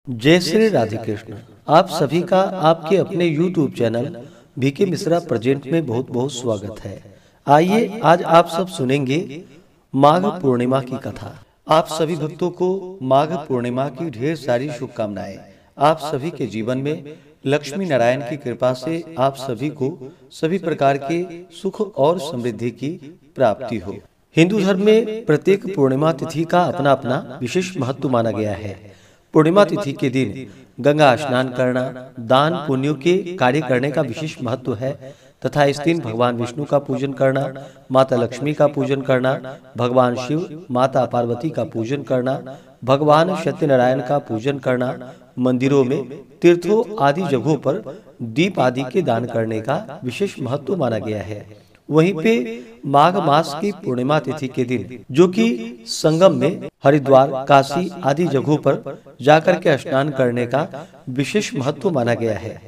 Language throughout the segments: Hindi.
जय श्री राधे कृष्ण। आप सभी का आपके अपने YouTube channel BK Mishra present में बहुत बहुत स्वागत है। आइए आज आप सब सुनेंगे माघ पूर्णिमा की कथा। आप सभी भक्तों को माघ पूर्णिमा की ढेर सारी शुभकामनाएं। आप सभी के जीवन में लक्ष्मी नारायण की कृपा से आप सभी को सभी प्रकार के सुख और समृद्धि की प्राप्ति हो। हिंदू धर्म में प्रत्येक पूर्णिमा तिथि का अपना अपना विशेष महत्व माना गया है। पूर्णिमा तिथि के दिन गंगा स्नान करना, दान पुण्यों के कार्य करने का विशेष महत्व है तथा इस दिन भगवान विष्णु का पूजन करना, माता लक्ष्मी का पूजन करना, भगवान शिव, माता पार्वती का पूजन करना, भगवान सत्यनारायण का पूजन करना, मंदिरों में, तीर्थों आदि जगहों पर दीप आदि के दान करने का विशेष महत्व माना गया है। वहीं पे माघ मास की पूर्णिमा तिथि के दिन जो कि संगम में हरिद्वार, काशी आदि जगहों पर जाकर के स्नान करने का विशेष महत्व माना गया है।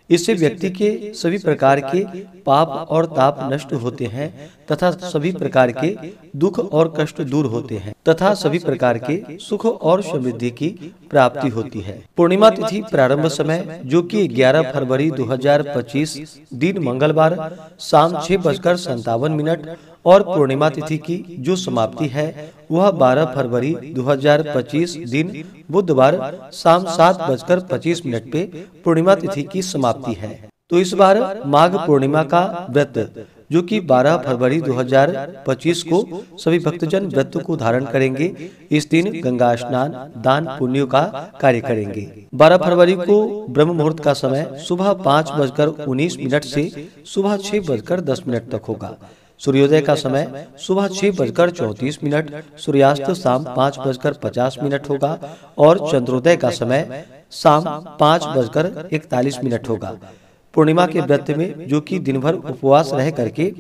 इससे व्यक्ति के सभी प्रकार के पाप और ताप नष्ट होते हैं तथा सभी प्रकार के दुख और कष्ट दूर होते हैं तथा सभी प्रकार के सुख और समृद्धि की प्राप्ति होती है। पूर्णिमा तिथि प्रारंभ समय जो कि 11 फरवरी 2025 दिन मंगलवार शाम 6:57 और पूर्णिमा तिथि की जो समाप्ति है वह 12 फरवरी 2025 दिन बुधवार शाम 7:25 पे पूर्णिमा तिथि की समाप्ति है। तो इस बार माघ पूर्णिमा का व्रत जो कि 12 फरवरी 2025 को सभी भक्तजन व्रत को धारण करेंगे। इस दिन गंगा स्नान, दान पुण्यों का कार्य करेंगे। 12 फरवरी को ब्रह्म मुहूर्त का समय सुबह 5:19 से सुबह 6:10 तक होगा। सूर्योदय का समय सुबह 6:34, सूर्यास्त शाम 5:50 होगा और चंद्रोदय का समय शाम 5:41 होगा। पूर्णिमा के व्रत में जो कि दिन भर उपवास रह करके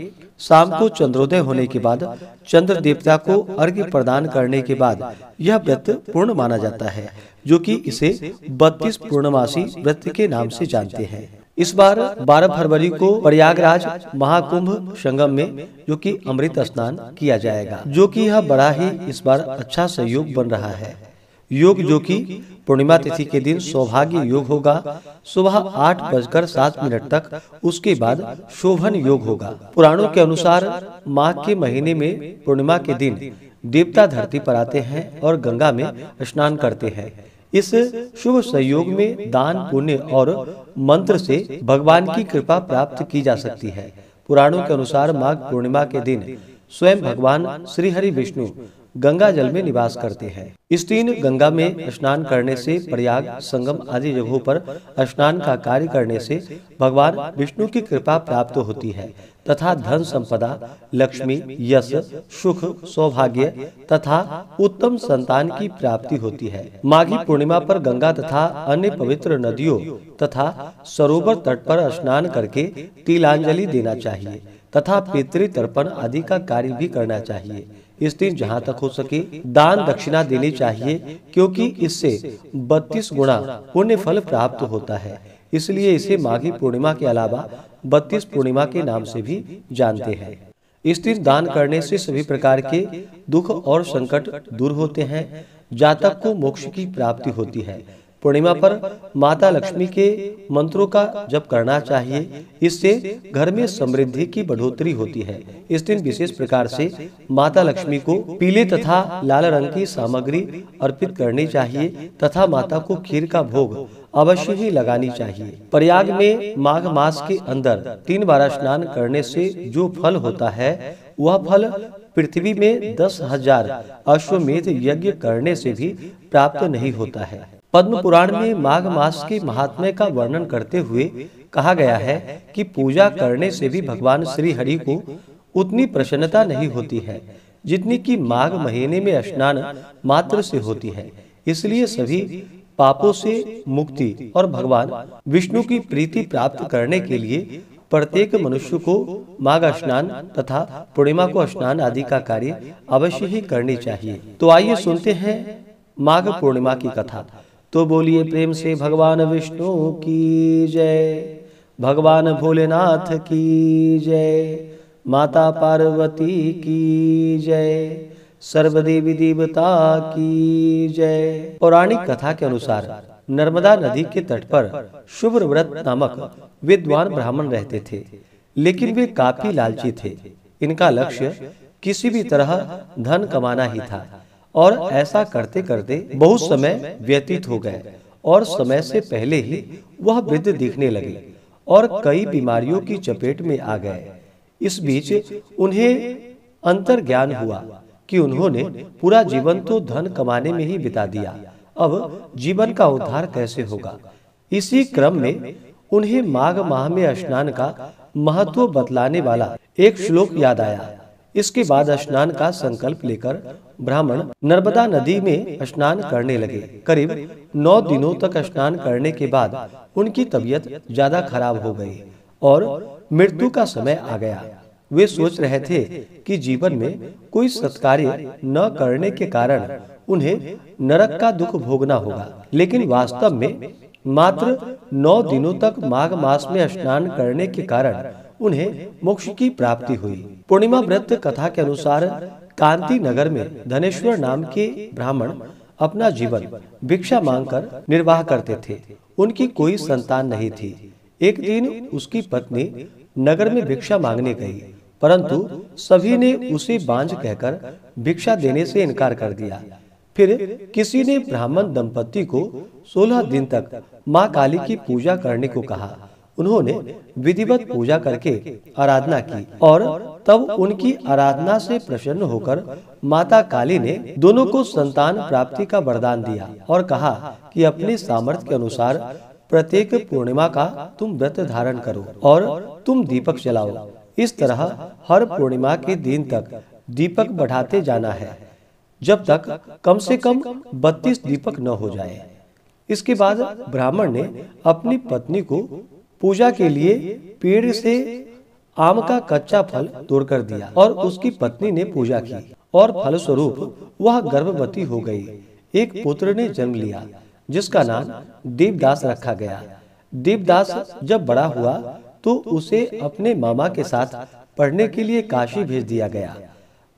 शाम को चंद्रोदय होने के बाद चंद्र देवता को अर्घ्य प्रदान करने के बाद यह व्रत पूर्ण माना जाता है, जो कि इसे 32 पूर्णमासी व्रत के नाम से जानते हैं। इस बार 12 फरवरी को प्रयागराज महाकुंभ संगम में जो कि अमृत स्नान किया जाएगा, जो कि यह बड़ा ही इस बार अच्छा सहयोग बन रहा है। योग जो कि पूर्णिमा तिथि के दिन सौभाग्य योग होगा सुबह 8:07 तक, उसके बाद शोभन योग होगा। पुराणों के अनुसार माघ के महीने में पूर्णिमा के दिन देवता धरती पर आते हैं और गंगा में स्नान करते हैं। इस शुभ संयोग में दान पुण्य और मंत्र से भगवान की कृपा प्राप्त की जा सकती है। पुराणों के अनुसार माघ पूर्णिमा के दिन स्वयं भगवान श्री हरि विष्णु गंगा जल में निवास करते हैं। इस दिन गंगा में स्नान करने से, प्रयाग, संगम आदि जगहों पर स्नान का कार्य करने से भगवान विष्णु की कृपा प्राप्त होती है तथा धन संपदा, लक्ष्मी, यश, सुख, सौभाग्य तथा उत्तम संतान की प्राप्ति होती है। माघी पूर्णिमा पर गंगा तथा अन्य पवित्र नदियों तथा सरोवर तट पर स्नान करके तिलांजलि देना चाहिए तथा पितृ तर्पण आदि का कार्य भी करना चाहिए। इस दिन जहाँ तक हो सके दान दक्षिणा देनी चाहिए, क्योंकि इससे 32 गुना पुण्य फल प्राप्त होता है। इसलिए इसे माघी पूर्णिमा के अलावा 32 पूर्णिमा के नाम से भी जानते हैं। इस दिन दान करने से सभी प्रकार के दुख और संकट दूर होते हैं। जातक को मोक्ष की प्राप्ति होती है। पूर्णिमा पर माता लक्ष्मी के मंत्रों का जप करना चाहिए। इससे घर में समृद्धि की बढ़ोतरी होती है। इस दिन विशेष प्रकार से माता लक्ष्मी को पीले तथा लाल रंग की सामग्री अर्पित करनी चाहिए तथा माता को खीर का भोग अवश्य ही लगानी चाहिए। प्रयाग में माघ मास के अंदर 3 बार स्नान करने से जो फल होता है वह फल पृथ्वी में 10,000 अश्वमेध यज्ञ करने से भी प्राप्त नहीं होता है। पद्म पुराण में माघ मास के महात्म्य का वर्णन करते हुए कहा गया है कि पूजा करने से भी भगवान श्री हरि को उतनी प्रसन्नता नहीं होती है जितनी कि माघ महीने में स्नान मात्र से होती है। इसलिए सभी पापों से मुक्ति और भगवान विष्णु की प्रीति प्राप्त करने के लिए प्रत्येक मनुष्य को माघ स्नान तथा पूर्णिमा को स्नान आदि का कार्य अवश्य ही करनी चाहिए। तो आइए सुनते हैं माघ पूर्णिमा की कथा। तो बोलिए प्रेम से भगवान विष्णु की जय, भगवान भोलेनाथ की जय, माता पार्वती की जय, सर्वदेवी देवता की जय। पौराणिक कथा के अनुसार नर्मदा नदी के तट पर शुभ्रव्रत नामक विद्वान ब्राह्मण रहते थे, लेकिन वे काफी लालची थे। इनका लक्ष्य किसी भी तरह धन कमाना ही था और ऐसा करते करते बहुत समय व्यतीत हो गए और समय से पहले ही वह वृद्ध दिखने लगे और कई बीमारियों की चपेट में आ गए। इस बीच उन्हें अंतर्ज्ञान हुआ कि उन्होंने पूरा जीवन तो धन कमाने में ही बिता दिया, अब जीवन का उद्धार कैसे होगा। इसी क्रम में उन्हें माघ माह में स्नान का महत्व बतलाने वाला एक श्लोक याद आया। इसके बाद स्नान का संकल्प लेकर ब्राह्मण नर्मदा नदी में स्नान करने लगे। करीब 9 दिनों तक स्नान करने के बाद उनकी तबीयत ज्यादा खराब हो गई और मृत्यु का समय आ गया। वे सोच रहे थे कि जीवन में कोई सत्कार्य न करने के कारण उन्हें नरक का दुख भोगना होगा, लेकिन वास्तव में मात्र 9 दिनों तक माघ मास में स्नान करने के कारण उन्हें मोक्ष की प्राप्ति हुई। पूर्णिमा व्रत कथा के अनुसार कांति नगर में धनेश्वर नाम के ब्राह्मण अपना जीवन भिक्षा मांगकर निर्वाह करते थे। उनकी कोई संतान नहीं थी। एक दिन उसकी पत्नी नगर में भिक्षा मांगने गई, परंतु सभी ने उसे बांझ कहकर भिक्षा देने से इनकार कर दिया। फिर किसी ने ब्राह्मण दंपति को 16 दिन तक मां काली की पूजा करने को कहा। उन्होंने विधिवत पूजा करके आराधना की और तब उनकी आराधना से प्रसन्न होकर माता काली ने दोनों को संतान प्राप्ति का वरदान दिया और कहा कि अपने सामर्थ्य के अनुसार प्रत्येक पूर्णिमा का तुम व्रत धारण करो और तुम दीपक जलाओ। इस तरह हर पूर्णिमा के दिन तक दीपक बढ़ाते जाना है, जब तक कम से कम 32 दीपक न हो जाए। इसके बाद ब्राह्मण ने अपनी पत्नी को पूजा के लिए पेड़ से आम का कच्चा फल तोड़कर दिया और उसकी पत्नी ने पूजा की और फलस्वरूप वह गर्भवती हो गई। एक पुत्र ने जन्म लिया जिसका नाम देवदास रखा गया। देवदास जब बड़ा हुआ तो उसे अपने मामा के साथ पढ़ने के लिए काशी भेज दिया गया।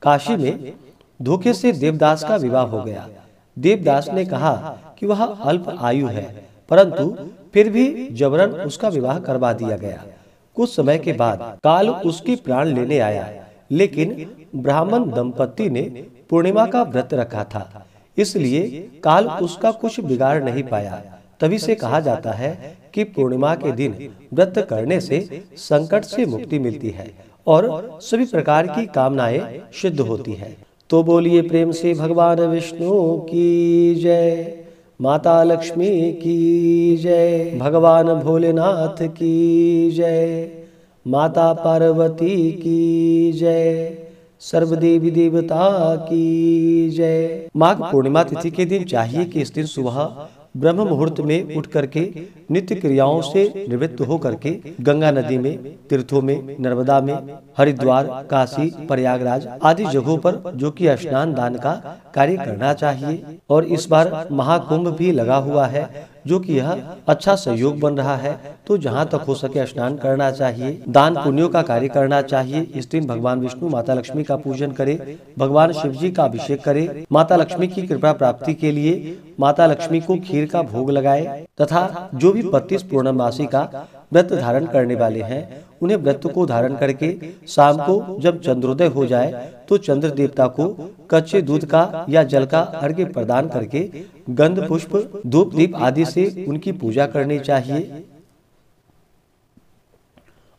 काशी में धोखे से देवदास का विवाह हो गया। देवदास ने कहा कि वह अल्प आयु है, परंतु फिर भी जबरन उसका विवाह करवा दिया गया। कुछ समय के बाद काल उसकी प्राण लेने आया, लेकिन ब्राह्मण दंपति ने पूर्णिमा का व्रत रखा था, इसलिए काल उसका कुछ बिगाड़ नहीं पाया। तभी से कहा जाता है कि पूर्णिमा के दिन व्रत करने से संकट से मुक्ति मिलती है और सभी प्रकार की कामनाएं सिद्ध होती है। तो बोलिए प्रेम से भगवान विष्णु की जय, माता लक्ष्मी की जय, भगवान भोलेनाथ की जय, माता पार्वती की जय, सर्वदेवी देवता की जय। माघ पूर्णिमा तिथि के दिन चाहिए कि इस दिन सुबह ब्रह्म मुहूर्त में उठ करके नित्य क्रियाओं से निवृत्त हो करके गंगा नदी में, तीर्थों में, नर्मदा में, हरिद्वार, काशी, प्रयागराज आदि जगहों पर जो कि स्नान दान का कार्य करना चाहिए। और इस बार महाकुंभ भी लगा हुआ है, जो कि यह अच्छा सहयोग बन रहा है, तो जहाँ तक हो सके स्नान करना चाहिए, दान पुण्यों का कार्य करना चाहिए। इस दिन भगवान विष्णु माता लक्ष्मी का पूजन करे, भगवान शिव जी का अभिषेक करे, माता लक्ष्मी की कृपा प्राप्ति के लिए माता लक्ष्मी को खीर का भोग लगाए तथा जो भी 32 पूर्णमासी का व्रत धारण करने वाले हैं उन्हें व्रत को धारण करके शाम को जब चंद्रोदय हो जाए तो चंद्र देवता को कच्चे दूध का या जल का अर्घ्य प्रदान करके गंध पुष्प धूप दीप आदि से उनकी पूजा करनी चाहिए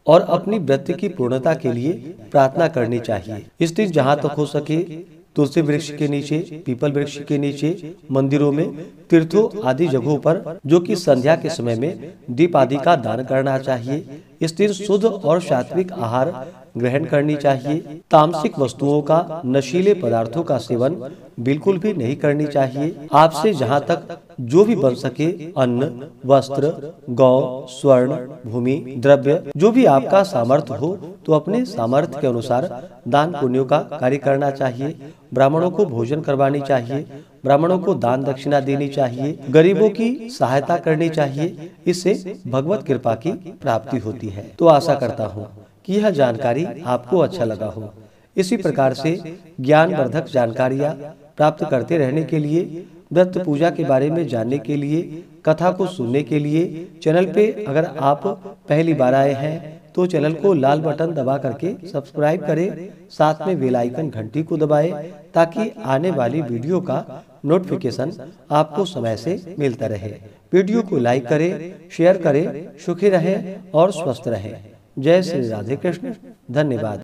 और अपनी व्रत की पूर्णता के लिए प्रार्थना करनी चाहिए। इस दिन जहाँ तक हो सके तुलसी वृक्ष के नीचे, पीपल वृक्ष के नीचे, मंदिरों में, तीर्थों आदि जगहों पर जो कि संध्या के समय में दीप आदि का दान करना चाहिए। इस दिन शुद्ध और सात्विक आहार ग्रहण करनी चाहिए। तामसिक वस्तुओं का, नशीले पदार्थों का सेवन बिल्कुल भी नहीं करनी चाहिए। आपसे जहाँ तक जो भी बन सके अन्न, वस्त्र, गौ, स्वर्ण, भूमि, द्रव्य जो भी आपका सामर्थ्य हो तो अपने सामर्थ्य के अनुसार दान पुण्यों का कार्य करना चाहिए। ब्राह्मणों को भोजन करवानी चाहिए, ब्राह्मणों को दान दक्षिणा देनी चाहिए, गरीबों की सहायता करनी चाहिए। इससे भगवत कृपा की प्राप्ति होती है। तो आशा करता हूँ कि यह जानकारी आपको अच्छा लगा हो। इसी प्रकार से ज्ञानवर्धक जानकारियाँ प्राप्त करते रहने के लिए व्रत पूजा के बारे में जानने के लिए, कथा को सुनने के लिए चैनल पे अगर आप पहली बार आए हैं तो चैनल को लाल बटन दबा करके सब्सक्राइब करें, साथ में बेल आइकन घंटी को दबाएं ताकि आने वाली वीडियो का नोटिफिकेशन आपको समय से मिलता रहे। वीडियो को लाइक करें, शेयर करें, सुखी रहें और स्वस्थ रहें। जय श्री राधे कृष्ण। धन्यवाद।